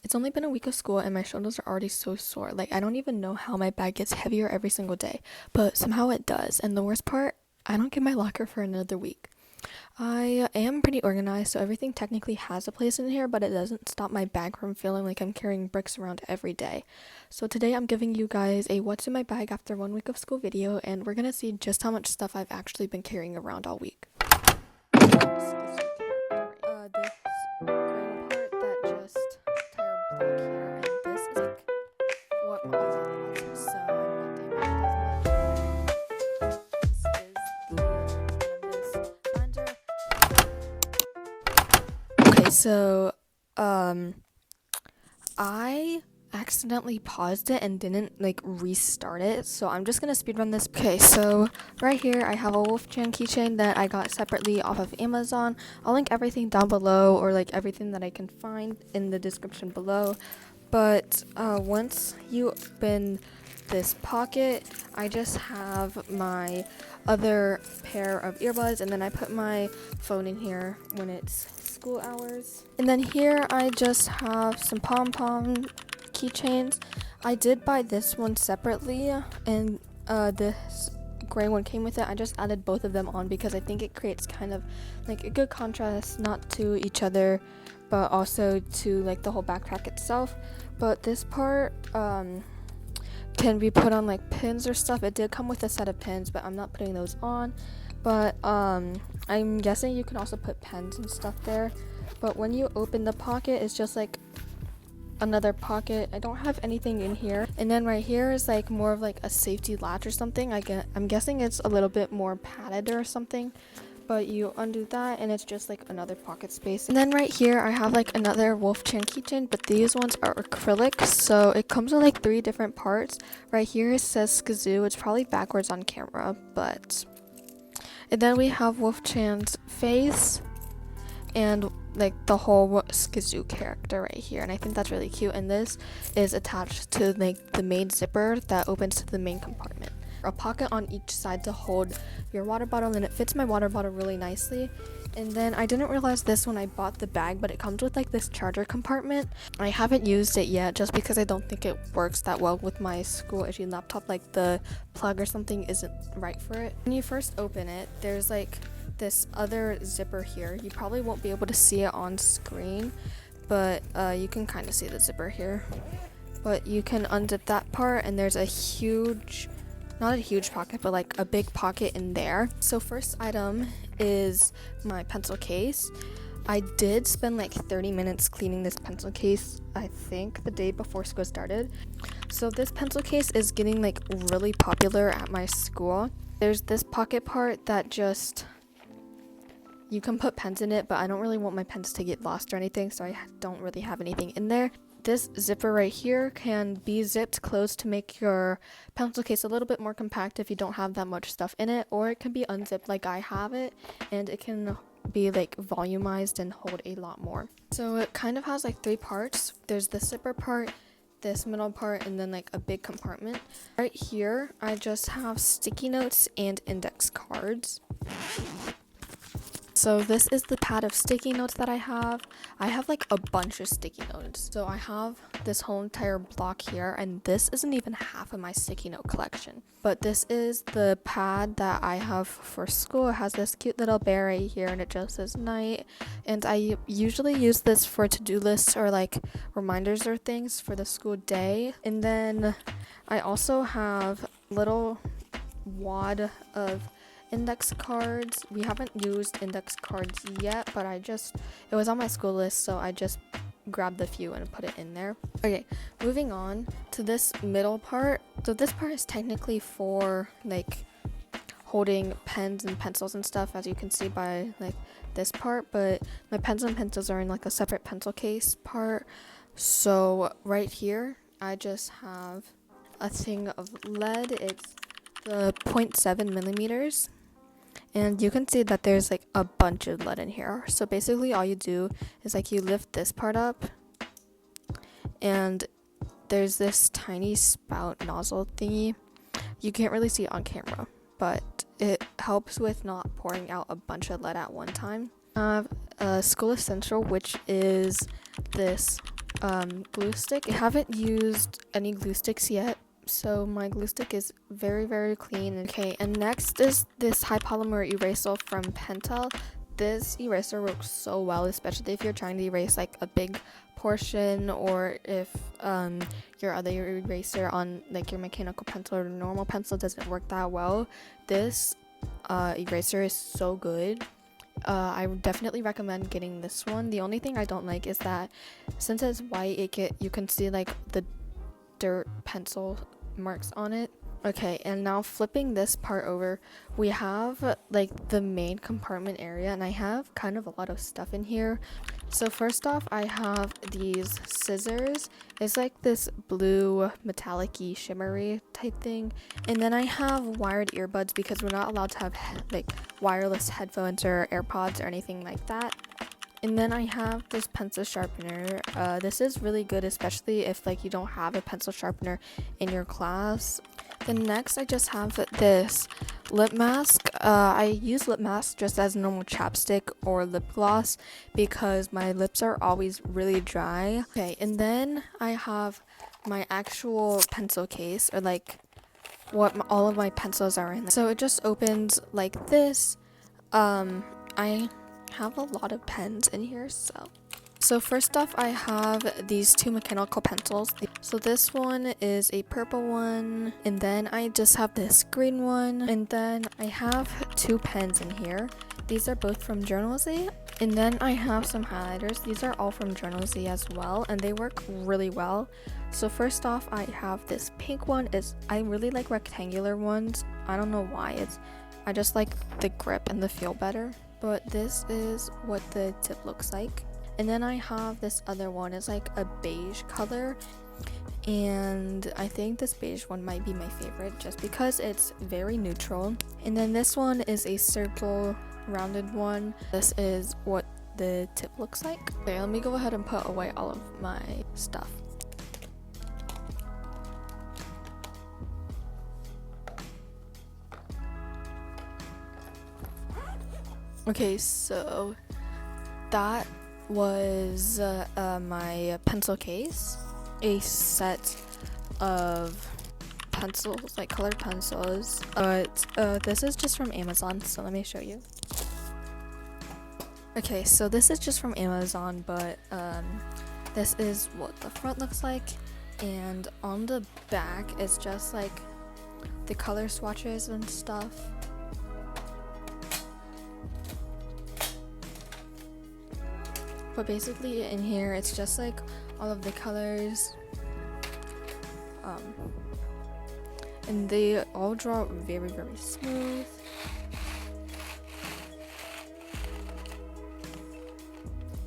It's only been a week of school and my shoulders are already so sore. Like, I don't even know how my bag gets heavier every single day, but somehow it does. And the worst part, I don't get my locker for another week. I am pretty organized, so everything technically has a place in here, but it doesn't stop my bag from feeling like I'm carrying bricks around every day. So today I'm giving you guys a what's in my bag after 1 week of school video, and we're gonna see just how much stuff I've actually been carrying around all week. This green part that just tear block here, and this is like what was it about, so I'm not doing it as much. This is the binder. Okay, so I accidentally paused it and didn't like restart it, so I'm just gonna speedrun this. Okay, so right here I have a Wolfchan keychain that I got separately off of Amazon. I'll link everything down below, or like everything that I can find in the description below. But once you open this pocket, I just have my other pair of earbuds, and then I put my phone in here when it's school hours. And then here I just have some pom-pom keychains. I did buy this one separately, and this gray one came with it. I just added both of them on because I think it creates kind of like a good contrast, not to each other but also to like the whole backpack itself. But this part can be put on like pins or stuff. It did come with a set of pins, but I'm not putting those on. But I'm guessing you can also put pens and stuff there. But when you open the pocket, it's just like another pocket. I don't have anything in here. And then right here is like more of like a safety latch or something. I'm guessing it's a little bit more padded or something. But you undo that and it's just like another pocket space. And then right here I have like another Wolfchan keychain, but these ones are acrylic, so it comes with like 3 different parts. Right here it says skzoo. It's probably backwards on camera, but... And then we have Wolfchan's face and like the whole skzoo character right here, and I think that's really cute. And this is attached to like the main zipper that opens to the main compartment. A pocket on each side to hold your water bottle, and it fits my water bottle really nicely. And then I didn't realize this when I bought the bag, but it comes with like this charger compartment. I haven't used it yet just because I don't think it works that well with my school issue laptop. Like the plug or something isn't right for it. When you first open it, there's like this other zipper here. You probably won't be able to see it on screen, but you can kind of see the zipper here. But you can unzip that part, and there's a huge, not a huge pocket, but like a big pocket in there. So first item is my pencil case. I did spend like 30 minutes cleaning this pencil case, I think the day before school started. So this pencil case is getting like really popular at my school. There's this pocket part that just, you can put pens in it, but I don't really want my pens to get lost or anything, so I don't really have anything in there. This zipper right here can be zipped closed to make your pencil case a little bit more compact if you don't have that much stuff in it, or it can be unzipped like I have it, and it can be like volumized and hold a lot more. So it kind of has like 3 parts. There's the zipper part, this middle part, and then like a big compartment. Right here I just have sticky notes and index cards. So this is the pad of sticky notes that I have. I have like a bunch of sticky notes. So I have this whole entire block here, and this isn't even half of my sticky note collection. But this is the pad that I have for school. It has this cute little bear right here, and it just says night. And I usually use this for to-do lists or like reminders or things for the school day. And then I also have little wad of index cards. We haven't used index cards yet, but it was on my school list, so I just grabbed the few and put it in there. Okay, moving on to this middle part. So this part is technically for like holding pens and pencils and stuff, as you can see by like this part, but my pens and pencils are in like a separate pencil case part. So right here I just have a thing of lead. It's the 0.7 millimeters. And you can see that there's like a bunch of lead in here. So basically all you do is like you lift this part up, and there's this tiny spout nozzle thingy. You can't really see it on camera, but it helps with not pouring out a bunch of lead at one time. I have a school essential, which is this glue stick. I haven't used any glue sticks yet, so my glue stick is very clean. Okay, and next is this high polymer eraser from Pentel. This eraser works so well, especially if you're trying to erase like a big portion, or if your other eraser on like your mechanical pencil or normal pencil doesn't work that well. This eraser is so good. I would definitely recommend getting this one. The only thing I don't like is that since it's white, you can see like the dirt pencil marks on it. Okay, and now flipping this part over, we have like the main compartment area, and I have kind of a lot of stuff in here. So first off, I have these scissors. It's like this blue metallic-y shimmery type thing. And then I have wired earbuds because we're not allowed to have like wireless headphones or AirPods or anything like that. And then I have this pencil sharpener. This is really good, especially if like you don't have a pencil sharpener in your class. Then next I just have this lip mask. I use lip mask just as normal chapstick or lip gloss because my lips are always really dry. Okay, and then I have my actual pencil case, or like what all of my pencils are in. So it just opens like this. I have a lot of pens in here, so first off, I have these two mechanical pencils. So this one is a purple one, and then I just have this green one, and then I have two pens in here. These are both from Journal Z, and then I have some highlighters. These are all from Journal Z as well, and they work really well. So first off, I have this pink one. I really like rectangular ones. I don't know why. I just like the grip and the feel better. But this is what the tip looks like. And then I have this other one. It's like a beige color, and I think this beige one might be my favorite just because it's very neutral. And then this one is a circle rounded one. This is what the tip looks like. Okay, let me go ahead and put away all of my stuff. Okay, so that was my pencil case, a set of pencils, like colored pencils, but this is just from Amazon, so let me show you. Okay, so this is just from Amazon, but this is what the front looks like, and on the back it's just like the color swatches and stuff. But basically in here it's just like all of the colors, and they all draw very smooth.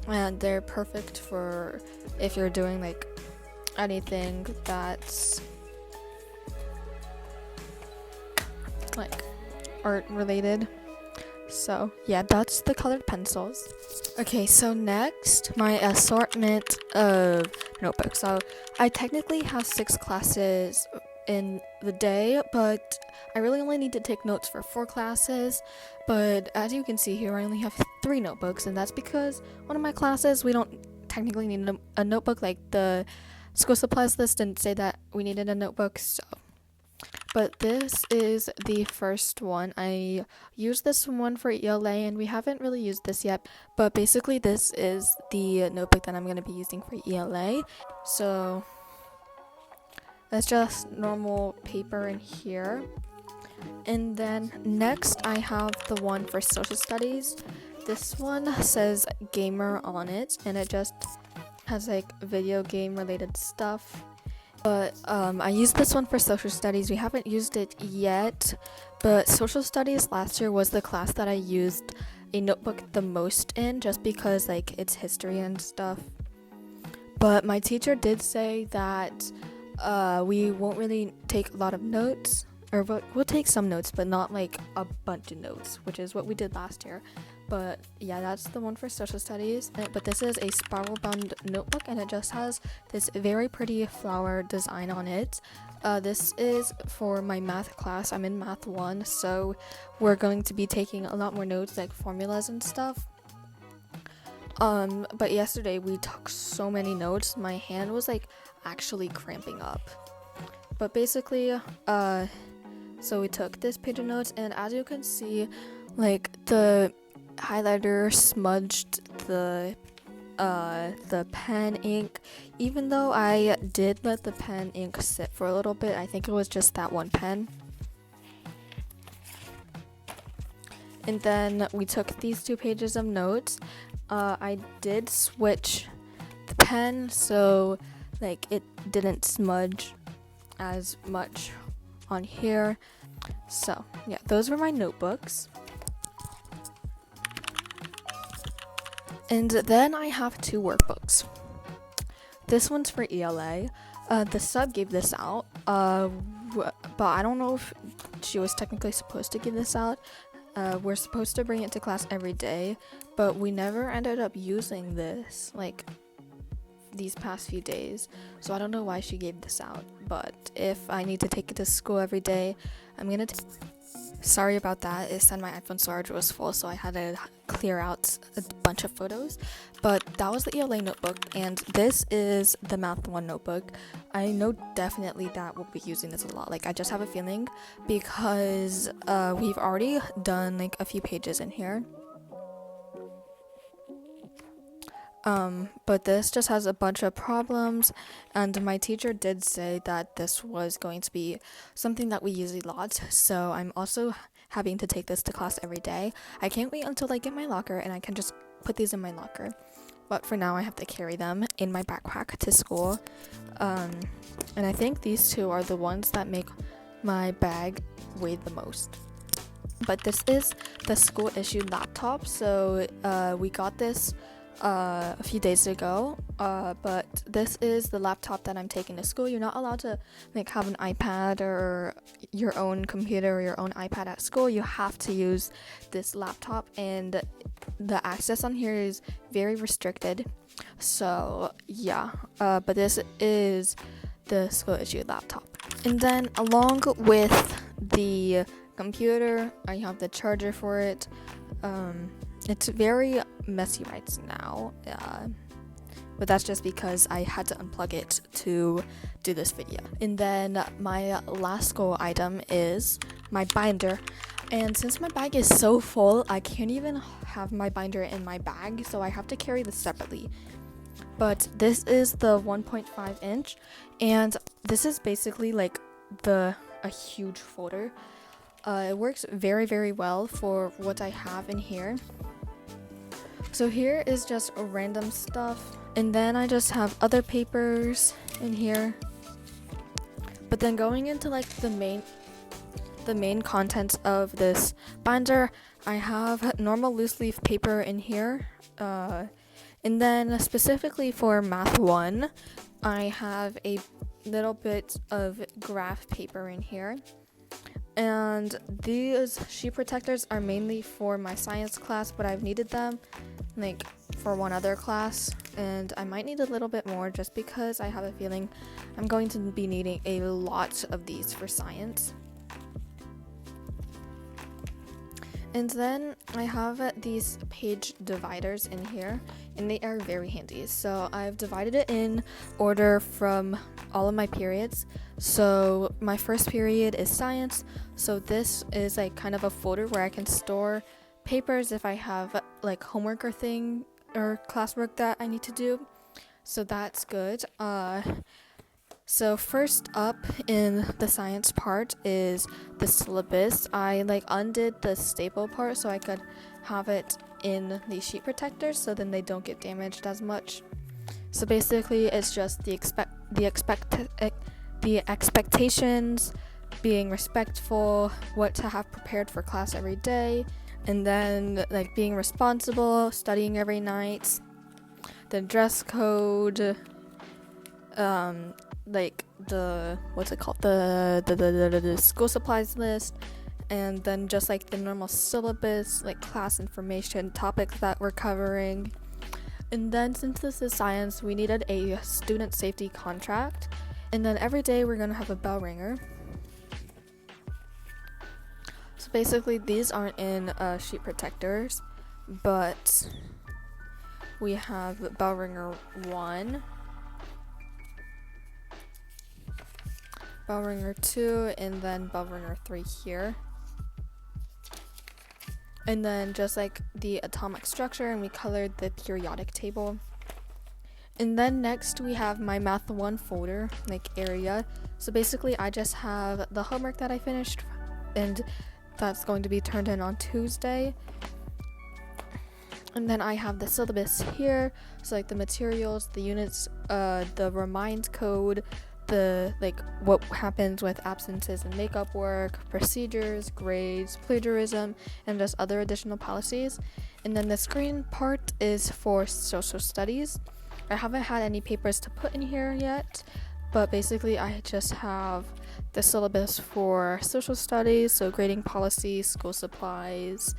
And they're perfect for if you're doing like anything that's like art related. So yeah, that's the colored pencils. Okay, so next, my assortment of notebooks. So I technically have 6 classes in the day, but I really only need to take notes for 4 classes. But as you can see here, I only have 3 notebooks, and that's because one of my classes we don't technically need a notebook. Like the school supplies list didn't say that we needed a notebook, so. But this is the first one. I used this one for ELA, and we haven't really used this yet. But basically, this is the notebook that I'm going to be using for ELA. So it's just normal paper in here. And then next, I have the one for social studies. This one says gamer on it, and it just has like video game related stuff. But I used this one for social studies. We haven't used it yet, but social studies last year was the class that I used a notebook the most in, just because like it's history and stuff. But my teacher did say that we won't really take a lot of notes, or we'll take some notes, but not like a bunch of notes, which is what we did last year. But yeah, that's the one for social studies. But this is a spiral bound notebook, and it just has this very pretty flower design on it. This is for my math class. I'm in math 1, so we're going to be taking a lot more notes, like formulas and stuff. But yesterday we took so many notes, my hand was like actually cramping up. But basically, so we took this page of notes, and as you can see, like the highlighter smudged the pen ink. Even though I did let the pen ink sit for a little bit, I think it was just that one pen. And then we took these 2 pages of notes. I did switch the pen so like it didn't smudge as much on here. So yeah, those were my notebooks. And then I have 2 workbooks. This one's for ELA. The sub gave this out, but I don't know if she was technically supposed to give this out. We're supposed to bring it to class every day, but we never ended up using this like these past few days, so I don't know why she gave this out. But if I need to take it to school every day, I'm gonna sorry about that. It said my iPhone storage was full, so I had to clear out a bunch of photos. But that was the ELA notebook, and this is the Math 1 notebook. I know definitely that we'll be using this a lot. Like, I just have a feeling because we've already done like a few pages in here. But this just has a bunch of problems, and my teacher did say that this was going to be something that we use a lot, so I'm also having to take this to class every day. I can't wait until I get my locker and I can just put these in my locker, but for now I have to carry them in my backpack to school. And I think these 2 are the ones that make my bag weigh the most. But this is the school issued laptop, so we got this a few days ago, but this is the laptop that I'm taking to school. You're not allowed to like have an iPad or your own computer or your own iPad at school. You have to use this laptop, and the access on here is very restricted. So yeah, but this is the school issued laptop. And then along with the computer, I have the charger for it. It's very messy right now, but that's just because I had to unplug it to do this video. And then my last goal item is my binder, and since my bag is so full, I can't even have my binder in my bag, so I have to carry this separately. But this is the 1.5 inch, and this is basically like a huge folder. It works very, very well for what I have in here. So here is just random stuff, and then I just have other papers in here. But then going into like the main contents of this binder, I have normal loose leaf paper in here, and then specifically for Math 1, I have a little bit of graph paper in here. And these sheet protectors are mainly for my science class, but I've needed them like for one other class, and I might need a little bit more just because I have a feeling I'm going to be needing a lot of these for science. And then I have these page dividers in here, and they are very handy. So I've divided it in order from all of my periods. So my first period is science, so this is like kind of a folder where I can store papers if I have like homework or classwork that I need to do. So that's good. So first up in the science part is the syllabus. I like undid the staple part so I could have it in the sheet protectors so then they don't get damaged as much. So basically it's just the expectations, being respectful, what to have prepared for class every day, and then like being responsible, studying every night, the dress code, like the school supplies list, and then just like the normal syllabus, like class information, topics that we're covering. And then since this is science, we needed a student safety contract, and then every day we're gonna have a bell ringer. So basically these aren't in sheet protectors, but we have bell ringer 1, bell ringer 2, and then bell ringer 3 here. And then just like the atomic structure, and we colored the periodic table. And then next we have my math 1 folder, like area. So basically I just have the homework that I finished, and that's going to be turned in on Tuesday. And then I have the syllabus here, so like the materials, the units, the remind code, the like what happens with absences and makeup work, procedures, grades, plagiarism, and just other additional policies. And then the screen part is for social studies. I haven't had any papers to put in here yet, but basically I just have the syllabus for social studies, so grading policies, school supplies,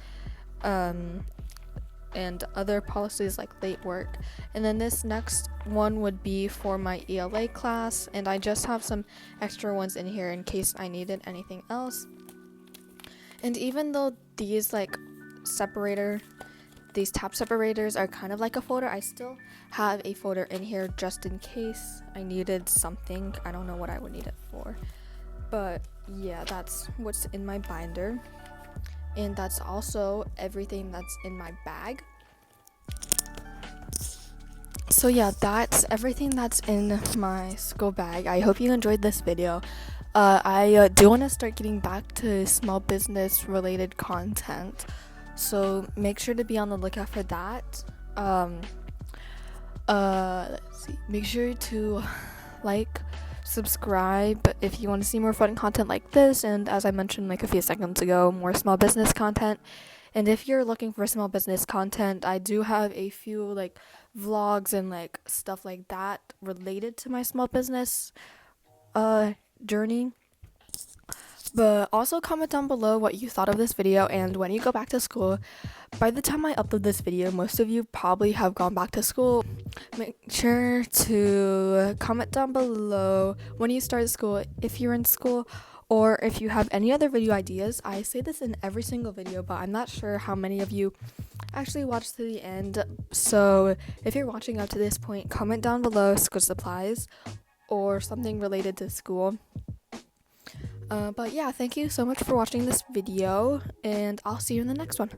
and other policies like late work. And then this next one would be for my ELA class, and I just have some extra ones in here in case I needed anything else. And even though these tab separators are kind of like a folder, I still have a folder in here just in case I needed something. I don't know what I would need it for, but yeah, that's what's in my binder. And that's also everything that's in my bag. So yeah, that's everything that's in my school bag. I hope you enjoyed this video. I do want to start getting back to small business related content, so make sure to be on the lookout for that. Let's see. Make sure to subscribe if you want to see more fun content like this, and as I mentioned like a few seconds ago, more small business content. And if you're looking for small business content, I do have a few like vlogs and like stuff like that related to my small business journey. But also comment down below what you thought of this video, and when you go back to school, by the time I upload this video, most of you probably have gone back to school. Make sure to comment down below when you started school, if you're in school, or if you have any other video ideas. I say this in every single video, but I'm not sure how many of you actually watched to the end. So if you're watching up to this point, comment down below school supplies or something related to school. But yeah, thank you so much for watching this video, and I'll see you in the next one.